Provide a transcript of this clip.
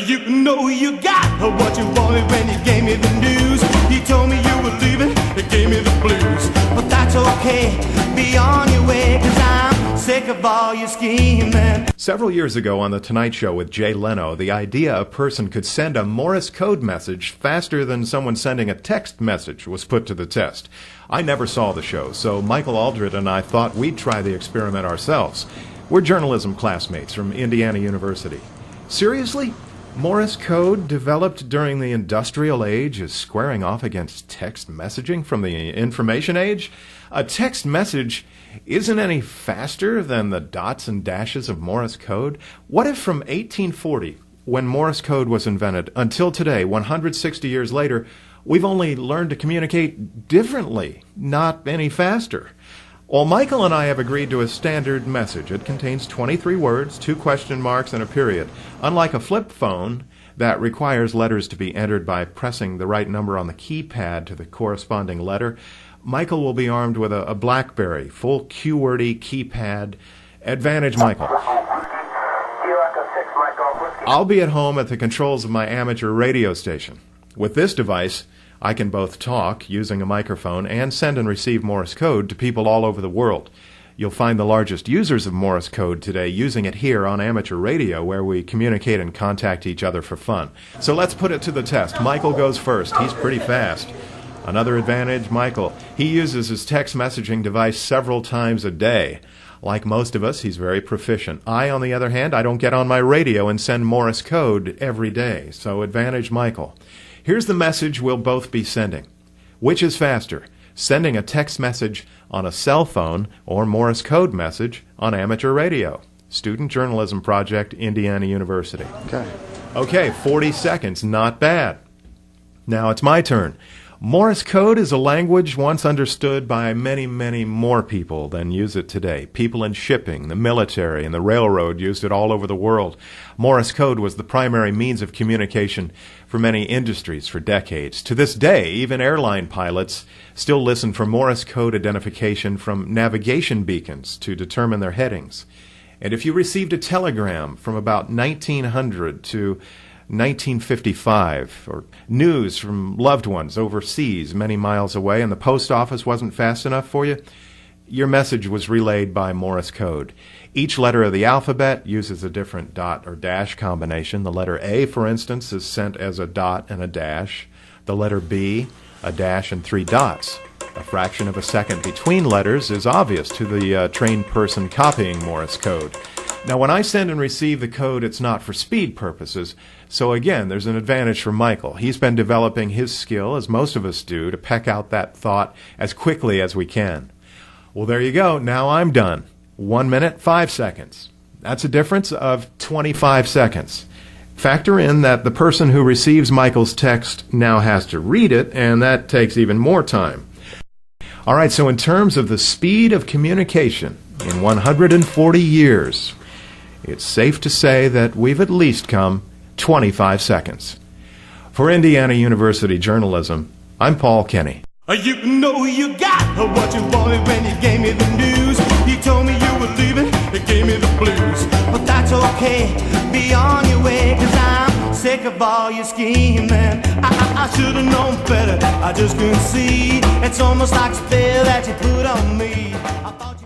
You know you got what you wanted when you gave me the news. You told me you were leaving, it gave me the blues. But that's okay, be on your way, 'cause I'm sick of all your scheming. Several years ago on The Tonight Show with Jay Leno, the idea a person could send a Morse code message faster than someone sending a text message was put to the test. I never saw the show, so Michael Aldred and I thought we'd try the experiment ourselves. We're journalism classmates from Indiana University. Seriously? Morse code, developed during the industrial age, is squaring off against text messaging from the information age? A text message isn't any faster than the dots and dashes of Morse code? What if from 1840, when Morse code was invented, until today, 160 years later, we've only learned to communicate differently, not any faster? Well, Michael and I have agreed to a standard message. It contains 23 words, 2 question marks, and a period. Unlike a flip phone that requires letters to be entered by pressing the right number on the keypad to the corresponding letter, Michael will be armed with a BlackBerry, full QWERTY keypad. Advantage, Michael. I'll be at home at the controls of my amateur radio station. With this device, I can both talk using a microphone and send and receive Morse code to people all over the world. You'll find the largest users of Morse code today using it here on amateur radio, where we communicate and contact each other for fun. So let's put it to the test. Michael goes first. He's pretty fast. Another advantage, Michael. He uses his text messaging device several times a day. Like most of us, he's very proficient. I, on the other hand, I don't get on my radio and send Morse code every day. So advantage, Michael. Here's the message we'll both be sending. Which is faster, sending a text message on a cell phone or Morse code message on amateur radio? Student Journalism Project, Indiana University. Okay, 40 seconds, not bad. Now it's my turn. Morse code is a language once understood by many, many more people than use it today. People in shipping, the military, and the railroad used it all over the world. Morse code was the primary means of communication for many industries for decades. To this day, even airline pilots still listen for Morse code identification from navigation beacons to determine their headings. And if you received a telegram from about 1900 to 1955, or news from loved ones overseas many miles away, and the post office wasn't fast enough for you, your message was relayed by Morse code. Each letter of the alphabet uses a different dot or dash combination. The letter A, for instance, is sent as a dot and a dash. The letter B, a dash and 3 dots. A fraction of a second between letters is obvious to the trained person copying Morse code. Now, when I send and receive the code, it's not for speed purposes. So again, there's an advantage for Michael. He's been developing his skill, as most of us do, to peck out that thought as quickly as we can. Well, there you go. Now I'm done. 1 minute, 5 seconds. That's a difference of 25 seconds. Factor in that the person who receives Michael's text now has to read it, and that takes even more time. All right, so in terms of the speed of communication in 140 years, it's safe to say that we've at least come 25 seconds. For Indiana University Journalism, I'm Paul Kenny. You know you got what you wanted when you gave me the news. You told me you were leaving, it gave me the blues. But that's okay, be on your way, 'cause I'm sick of all your scheming. I should have known better, I just couldn't see. It's almost like a spell that you put on me. I thought